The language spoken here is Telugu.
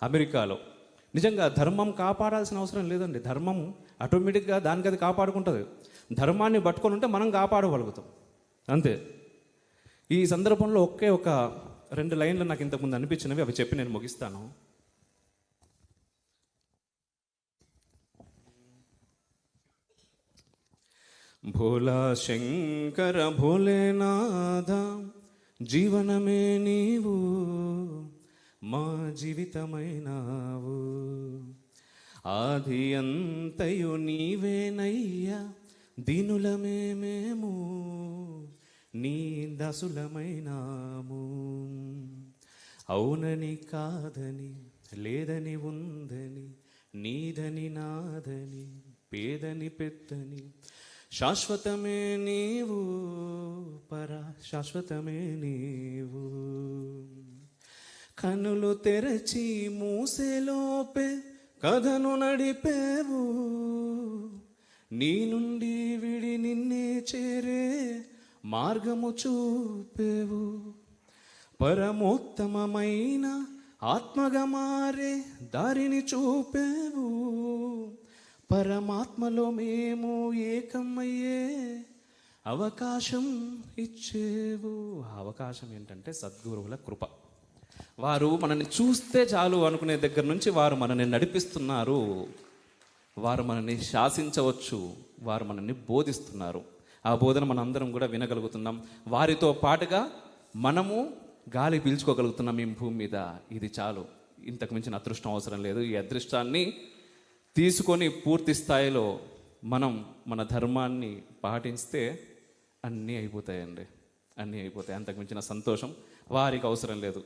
అమెరికాలో. నిజంగా ధర్మం కాపాడాల్సిన అవసరం లేదండి. ధర్మం ఆటోమేటిక్గా దానికి అది కాపాడుకుంటుంది. ధర్మాన్ని పట్టుకొని ఉంటే మనం కాపాడగలుగుతాం అంతే. ఈ సందర్భంలో ఒక 2 లైన్లు నాకు ఇంతకుముందు అనిపించినవి, అవి చెప్పి నేను ముగిస్తాను. భోలా శంకర భోలేనాథ, జీవనమే నీవు, మా జీవితమైనావు. ఆది అంతయు నీవేనయ్యా, దీనులమే మేము, నీ దాసులమైనాము. అవునని కాదని, లేదని ఉందని, నీదని నాదని, పేదని పెద్దని, శాశ్వతమే నీవు, శాశ్వతమే నీవు. కన్నులు తెరచి మూసేలోపే కథను నడిపేవు, నీ నుండి విడి నిన్నే చేరే మార్గము చూపేవు. పరమోత్తమమైన ఆత్మగా మారే దారిని చూపేవు. పరమాత్మలో మేము ఏకమయ్యే అవకాశం ఇచ్చేవు. అవకాశం ఏంటంటే సద్గురువుల కృప. వారు మనల్ని చూస్తే చాలు అనుకునే దగ్గర నుంచి వారు మనల్ని నడిపిస్తున్నారు. వారు మనల్ని శాసించవచ్చు, వారు మనల్ని బోధిస్తున్నారు. ఆ బోధన మన అందరం కూడా వినగలుగుతున్నాం. వారితో పాటుగా మనము గాలి పీల్చుకోగలుగుతున్నాం ఈ భూమి మీద. ఇది చాలు, ఇంతకు మించిన అదృష్టం అవసరం లేదు. ఈ అదృష్టాన్ని తీసుకొని పూర్తి స్థాయిలో మనం మన ధర్మాన్ని పాటిస్తే అన్నీ అయిపోతాయండి, అన్నీ అయిపోతాయి. అంతకు మించిన సంతోషం వారికి అవసరం లేదు.